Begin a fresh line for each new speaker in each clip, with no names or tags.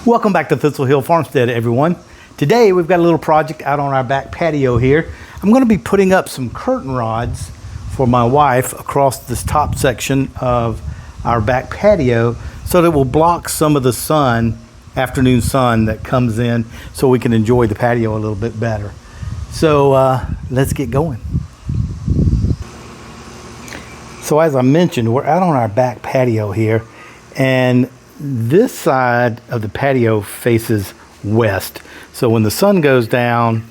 Welcome back to Thistle Hill Farmstead, everyone. Today we've got a little project out on our back patio here. I'm going to be putting up some curtain rods for my wife across this top section of our back patio so that it will block some of the sun, afternoon sun that comes in, so we can enjoy the patio a little bit better. So let's get going. So as I mentioned, we're out on our back patio here, and this side of the patio faces west. So when the sun goes down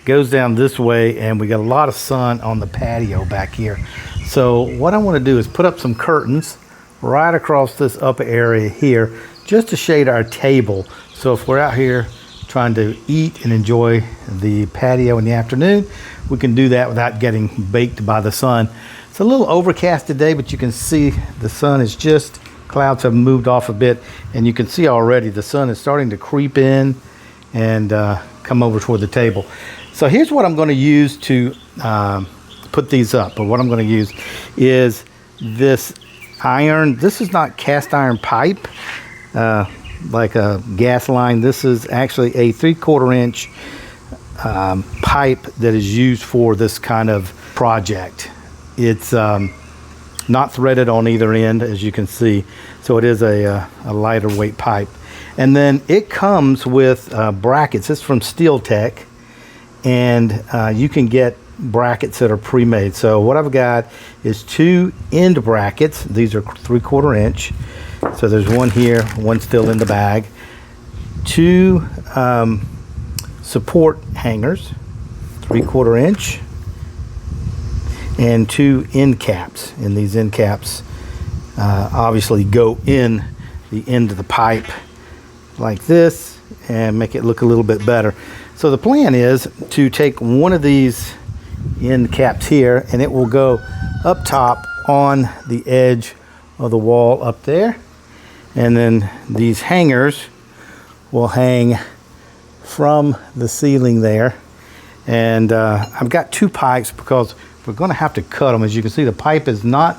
this way, and we got a lot of sun on the patio back here. So what I want to do is put up some curtains right across this upper area here, just to shade our table. So if we're out here trying to eat and enjoy the patio in the afternoon, we can do that without getting baked by the sun. It's a little overcast today, but you can see the sun is just, clouds have moved off a bit, and you can see already the sun is starting to creep in and come over toward the table. So here's what I'm going to use to put these up, or what I'm going to use is this iron. This is not cast iron pipe like a gas line. This is actually a 3/4 inch pipe that is used for this kind of project. It's not threaded on either end, as you can see, so it is a lighter weight pipe. And then it comes with brackets. It's from Steel Tech, and you can get brackets that are pre-made. So what I've got is 2 end brackets. These are 3/4 inch. So there's one here, one still in the bag. 2 support hangers, 3/4 inch. And 2 end caps, and these end caps obviously go in the end of the pipe like this and make it look a little bit better. So the plan is to take one of these end caps here, and it will go up top on the edge of the wall up there, and then these hangers will hang from the ceiling there. And I've got 2 pipes because we're going to have to cut them. As you can see, the pipe is not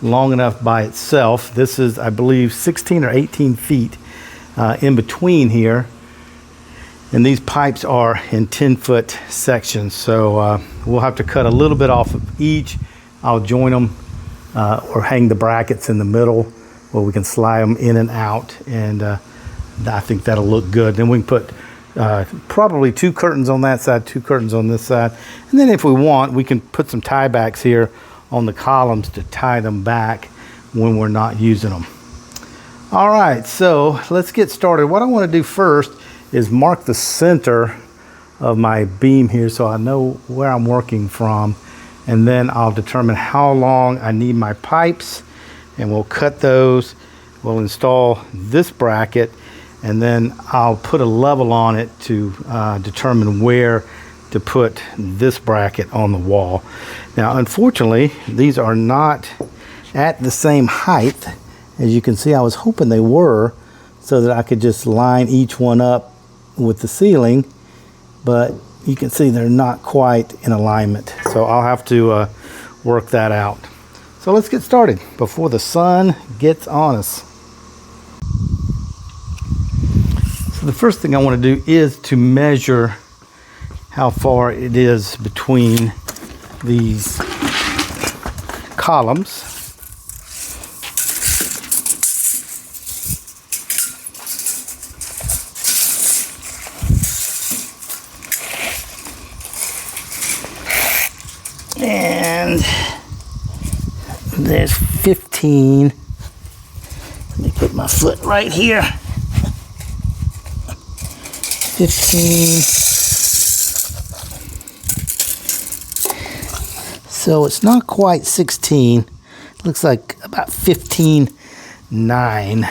long enough by itself. This is, I believe, 16 or 18 feet in between here. And these pipes are in 10-foot sections. So we'll have to cut a little bit off of each. I'll join them or hang the brackets in the middle where we can slide them in and out. And I think that'll look good. Then we can put probably 2 curtains on that side, 2 curtains on this side, and then if we want, we can put some tie backs here on the columns to tie them back when we're not using them. All right, so let's get started. What I want to do first is mark the center of my beam here so I know where I'm working from, and then I'll determine how long I need my pipes, and we'll cut those. We'll install this bracket, and then I'll put a level on it to determine where to put this bracket on the wall. Now, unfortunately, these are not at the same height. As you can see, I was hoping they were, so that I could just line each one up with the ceiling, but you can see they're not quite in alignment. So I'll have to work that out. So let's get started before the sun gets on us. So the first thing I want to do is to measure how far it is between these columns. And there's 15. Let me put my foot right here. 15. So it's not quite 16. Looks like about 15.9.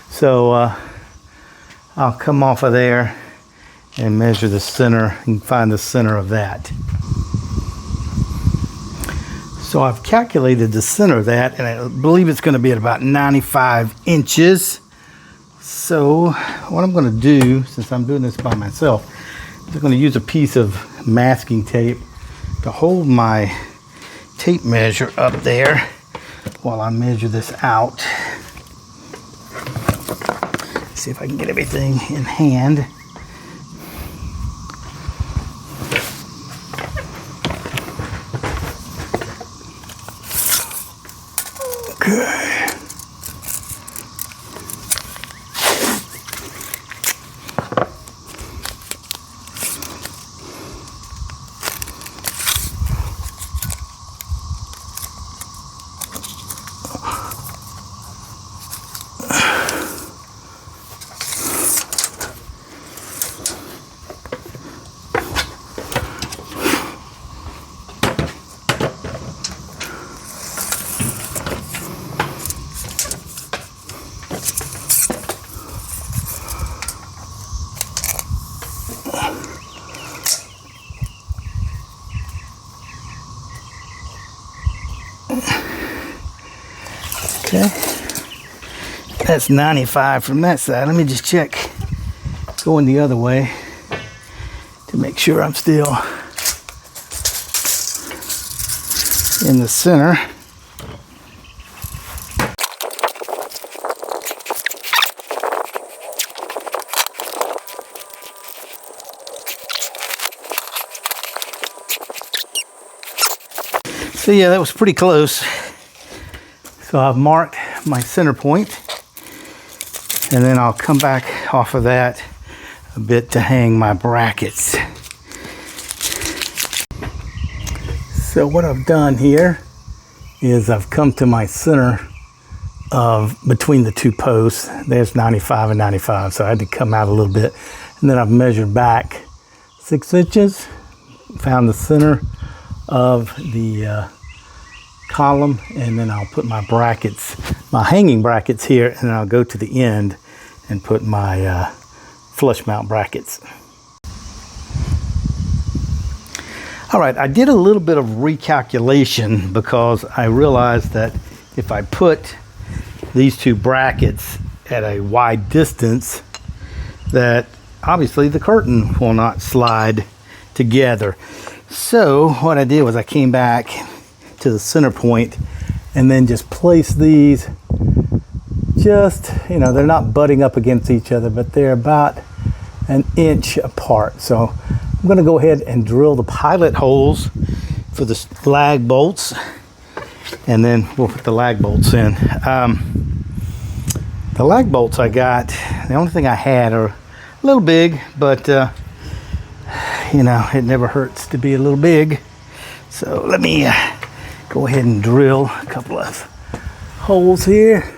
So I'll come off of there and measure the center and find the center of that. So I've calculated the center of that, and I believe it's going to be at about 95 inches. So what I'm going to do, since I'm doing this by myself, is I'm going to use a piece of masking tape to hold my tape measure up there while I measure this out. see if I can get everything in hand. Okay. Okay, that's 95 from that side. Let me just check going the other way to make sure I'm still in the center. So yeah, that was pretty close. So I've marked my center point, and then I'll come back off of that a bit to hang my brackets. So what I've done here is I've come to my center of between the two posts. There's 95 and 95, so I had to come out a little bit, and then I've measured back 6 inches, found the center of the column, and then I'll put my brackets, my hanging brackets here, and then I'll go to the end and put my flush mount brackets. All right, I did a little bit of recalculation because I realized that if I put these two brackets at a wide distance, that obviously the curtain will not slide together. So what I did was I came back to the center point and then just place these just, you know, they're not butting up against each other, but they're about an inch apart. So I'm going to go ahead and drill the pilot holes for the lag bolts, and then we'll put the lag bolts in. The lag bolts I got, the only thing I had are a little big, but you know, it never hurts to be a little big. So let me go ahead and drill a couple of holes here.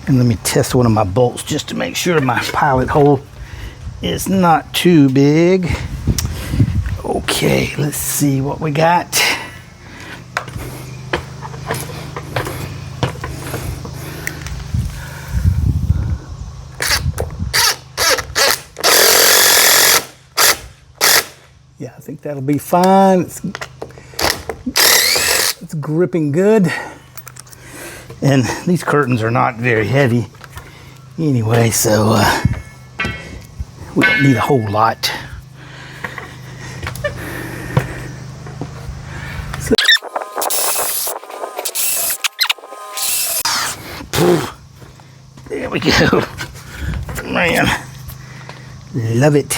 And let me test one of my bolts just to make sure my pilot hole is not too big. Okay, let's see what we got. Yeah, I think that'll be fine. It's gripping good. And these curtains are not very heavy anyway, so we don't need a whole lot. So, there we go. Man, love it.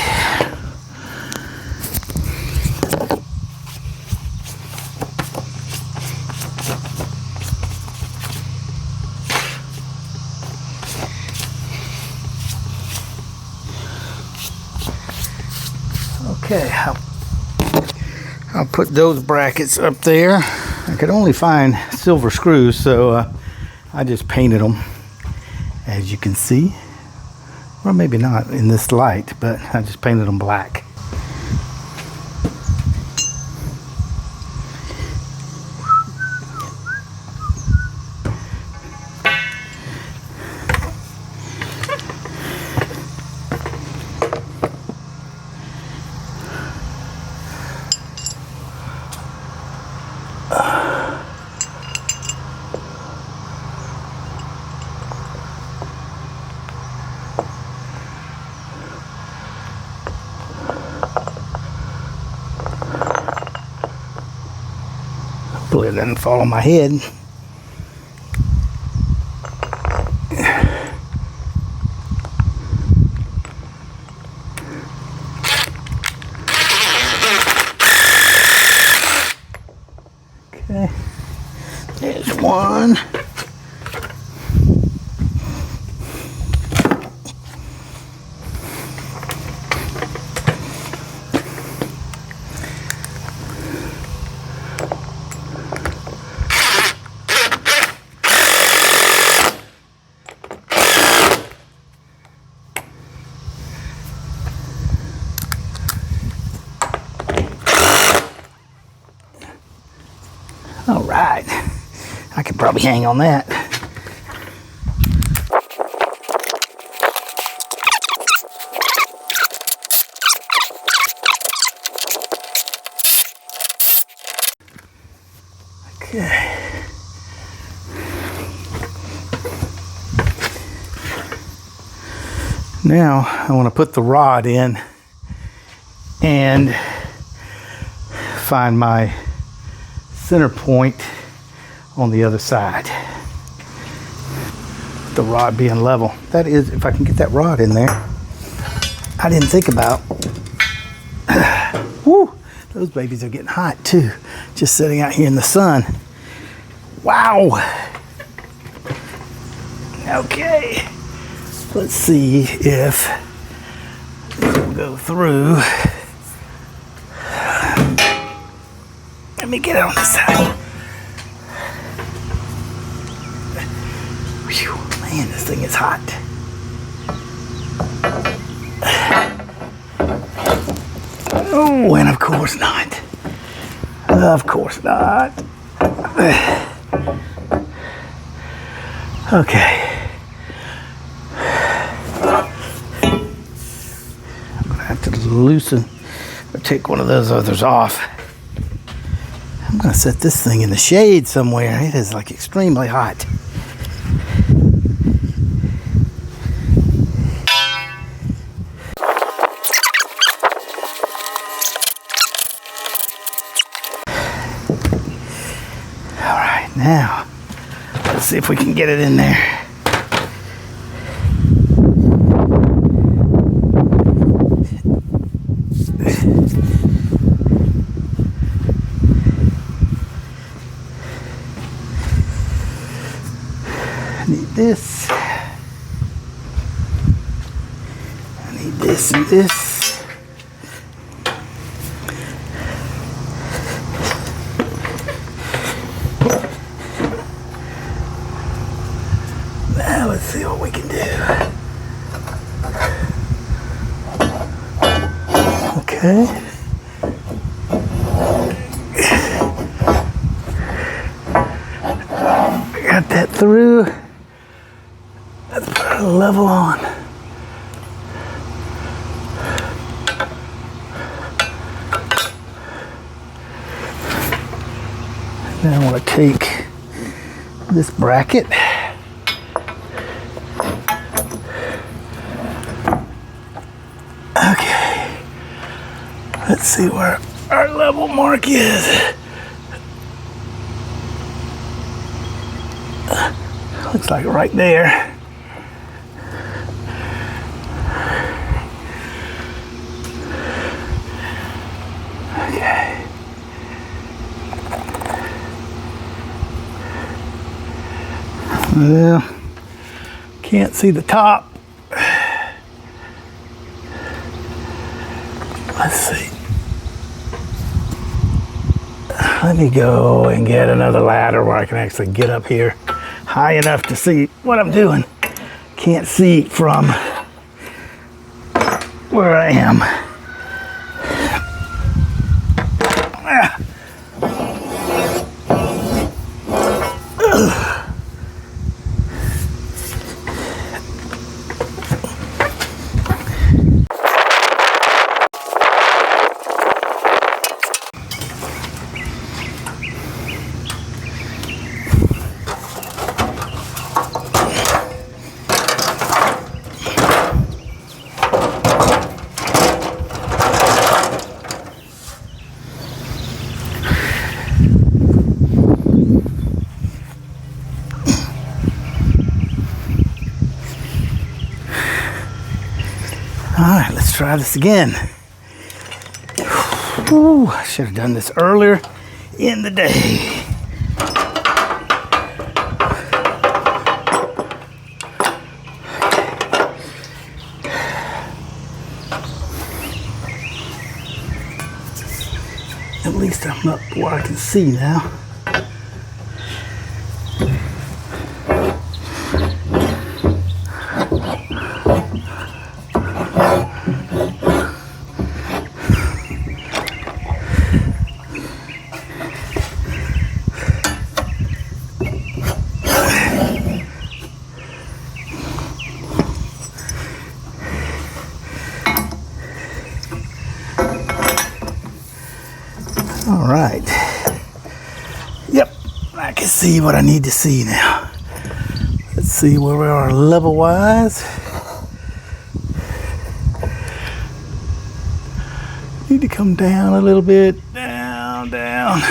Okay, I'll put those brackets up there. I could only find silver screws, so I just painted them, as you can see. Or maybe not in this light, but I just painted them black. Hopefully it doesn't fall on my head. Okay, there's one. All right, I could probably hang on that. Okay. Now I want to put the rod in and find my center point on the other side. The rod being level. That is, if I can get that rod in there. I didn't think about. Woo, those babies are getting hot too. Just sitting out here in the sun. Wow. Okay. Let's see if this will go through. Let me get it on this side. Whew, man, this thing is hot. Oh, and of course not. Of course not. Okay. I'm gonna have to loosen or take one of those others off. I'm gonna set this thing in the shade somewhere. It is like extremely hot. All right, now let's see if we can get it in there. Need this. I need this and this. Now let's see what we can do. Okay. Got that through. Let's put a level on. Then I want to take this bracket. Okay. Let's see where our level mark is. Looks like right there. Okay. Well, can't see the top. Let's see. Let me go and get another ladder where I can actually get up here high enough to see what I'm doing. Can't see from where I am. try this again. Ooh, I should have done this earlier in the day. At least I'm up where I can see now. All right. Yep, I can see what I need to see now. Let's see where we are level-wise. Need to come down a little bit. Down, down.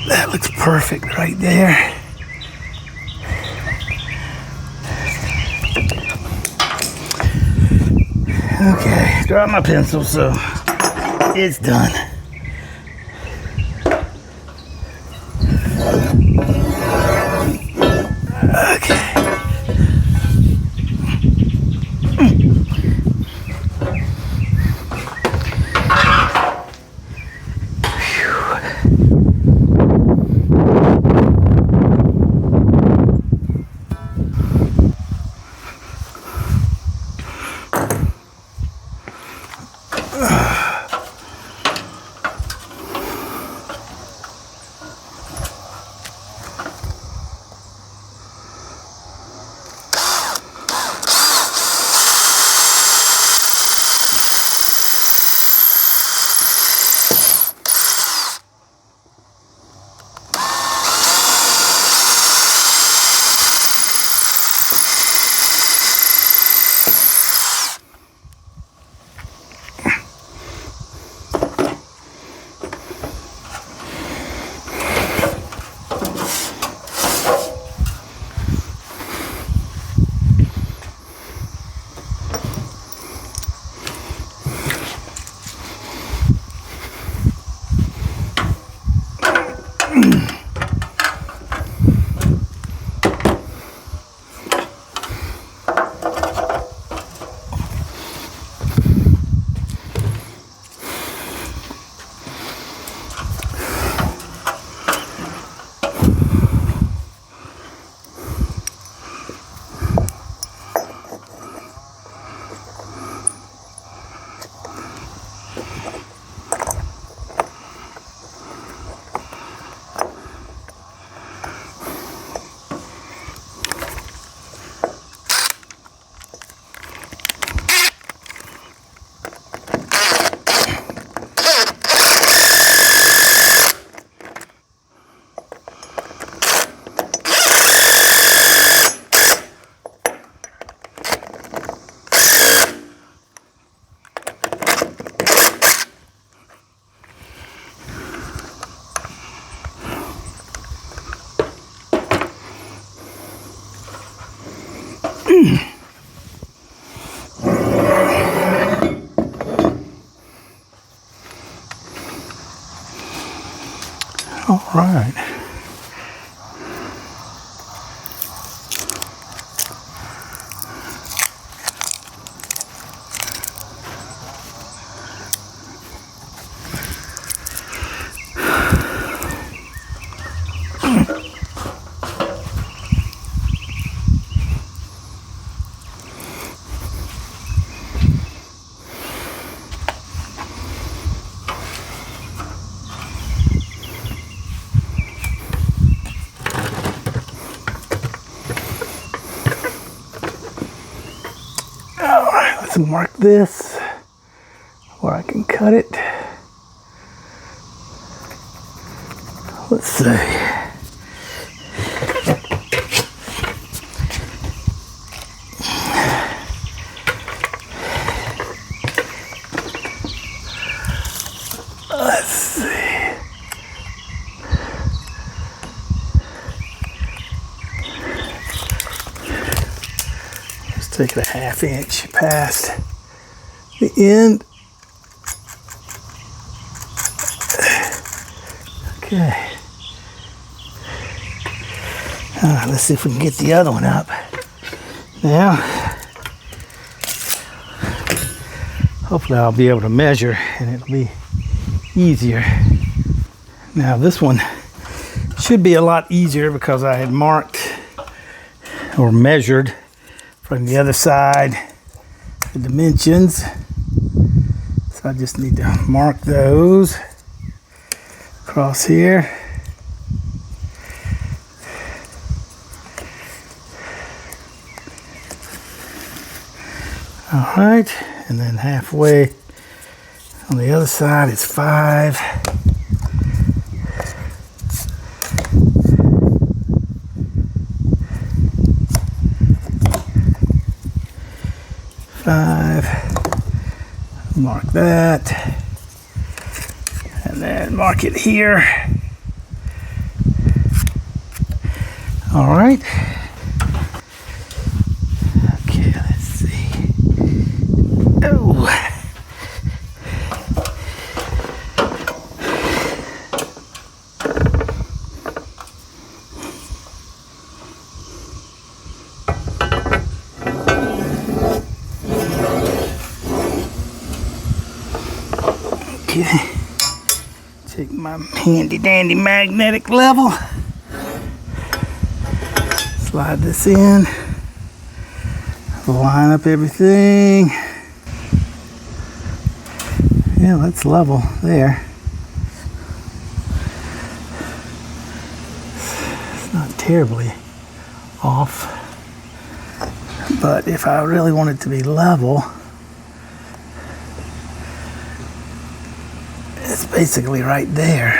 That looks perfect right there. Okay, drop my pencil, so it's done. Okay. All right. Let's mark this where I can cut it. Let's see. Let's see. Just take it a 1/2 inch past the end. Okay. Let's see if we can get the other one up. Now, hopefully I'll be able to measure and it'll be easier. Now this one should be a lot easier because I had marked or measured from the other side the dimensions. So I just need to mark those across here. All right, and then halfway on the other side is 5. Mark that, and then mark it here. All right. Okay, let's see. Oh. Okay, take my handy dandy magnetic level, slide this in, line up everything. Yeah, that's level there. It's not terribly off, but if I really want it to be level, it's basically right there,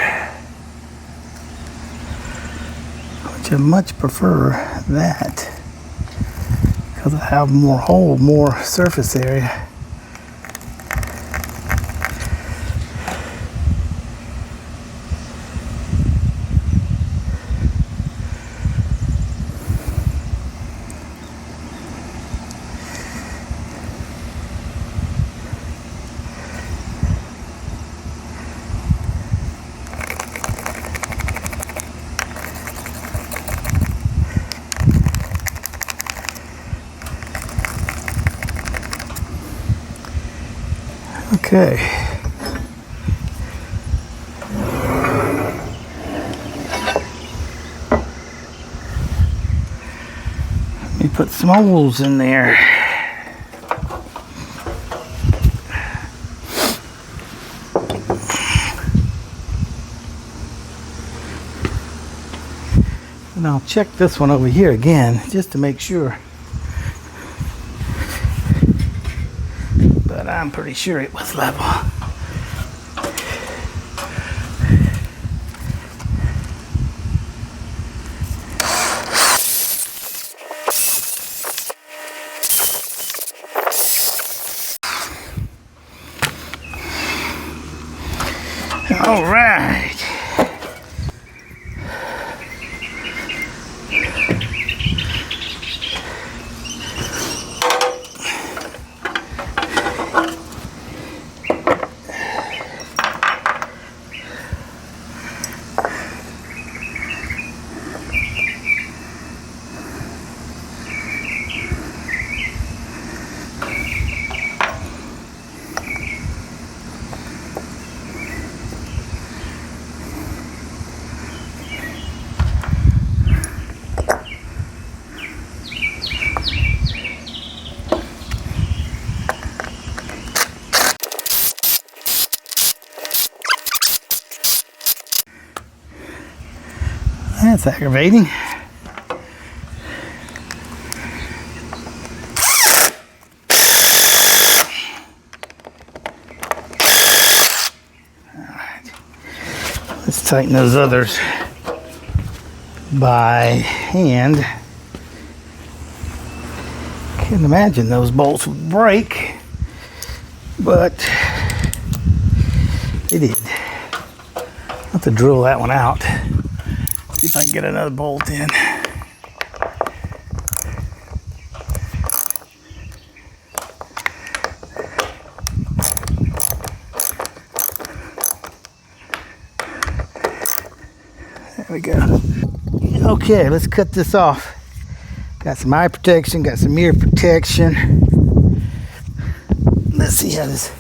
which I much prefer that because I have more surface area. Okay. Let me put some holes in there. And I'll check this one over here again just to make sure. But I'm pretty sure it was level. All right. That's aggravating. Alright. Let's tighten those others by hand. Can't imagine those bolts would break, but they did. I'll have to drill that one out. See if I can get another bolt in. There we go. Okay, let's cut this off. Got some eye protection, got some ear protection. Let's see how this.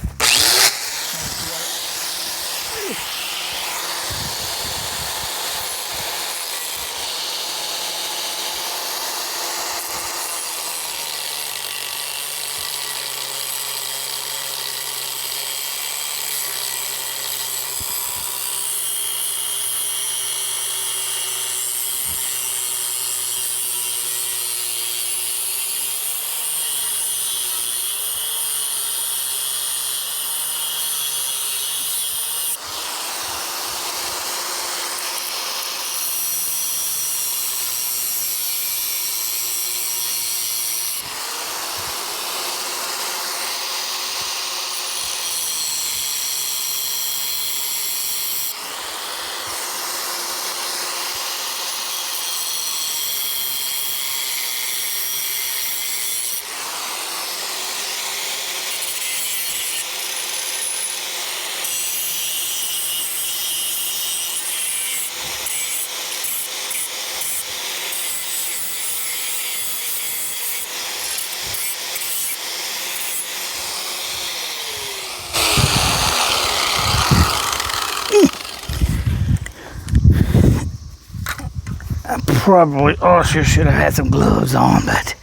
I probably also should have had some gloves on, but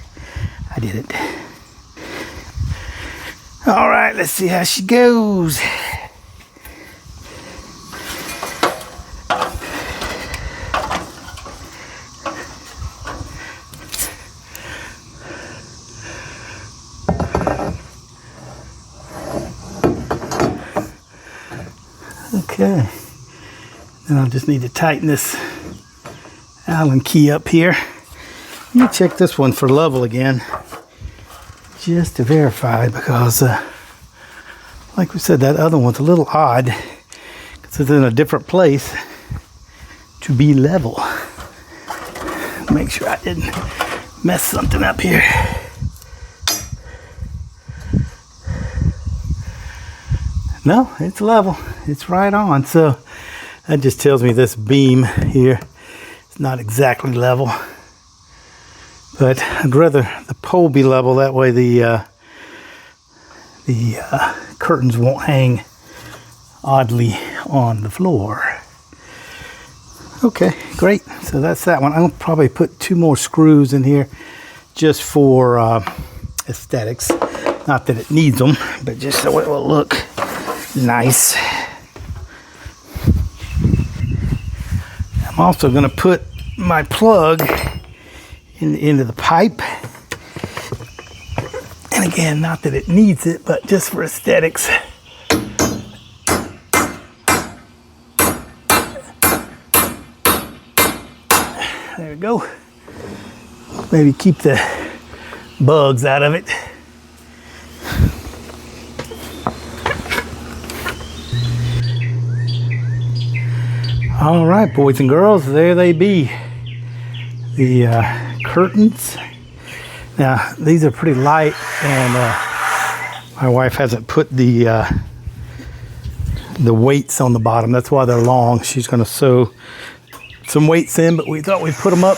I didn't. All right, let's see how she goes. Okay, then I'll just need to tighten this Allen key up here. Let me check this one for level again, just to verify, because like we said, that other one's a little odd because it's in a different place to be level. Make sure I didn't mess something up here. No, it's level. It's right on. So that just tells me this beam here is not exactly level. But I'd rather the pole be level. That way the curtains won't hang oddly on the floor. Okay, great. So that's that one. I'll probably put 2 more screws in here just for aesthetics. Not that it needs them, but just so it will look nice. I'm also going to put my plug into the pipe. And again, not that it needs it, but just for aesthetics. There we go. Maybe keep the bugs out of it. All right, boys and girls, there they be. The curtains. Now, these are pretty light, and my wife hasn't put the weights on the bottom. That's why they're long. She's going to sew some weights in, but we thought we'd put them up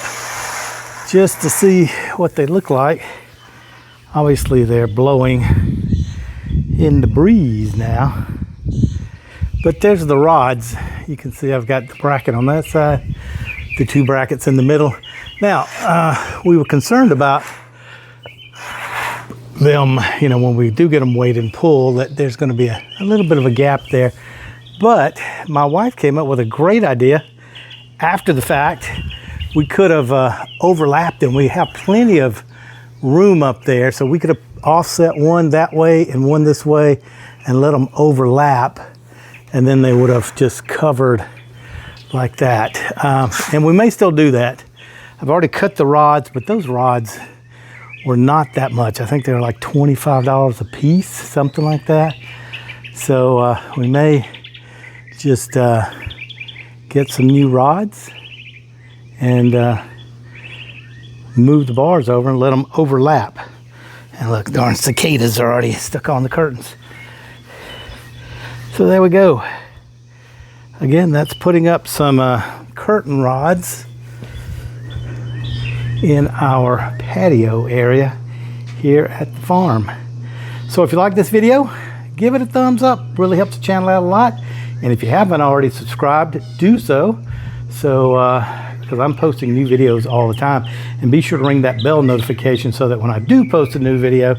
just to see what they look like. Obviously, they're blowing in the breeze now. But there's the rods. You can see I've got the bracket on that side, the 2 brackets in the middle. Now, we were concerned about them, you know, when we do get them weighed and pulled, that there's going to be a little bit of a gap there. But my wife came up with a great idea. After the fact, we could have overlapped them. We have plenty of room up there, so we could have offset one that way and one this way and let them overlap, and then they would have just covered like that. And we may still do that. I've already cut the rods, but those rods were not that much. I think they were like $25 a piece, something like that. So we may just get some new rods and move the bars over and let them overlap. And look, darn cicadas are already stuck on the curtains. So there we go. Again, that's putting up some curtain rods in our patio area here at the farm. So if you like this video, give it a thumbs up. Really helps the channel out a lot. And if you haven't already subscribed, do so. Because I'm posting new videos all the time. And be sure to ring that bell notification so that when I do post a new video,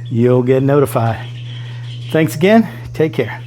you'll get notified. Thanks again. Take care.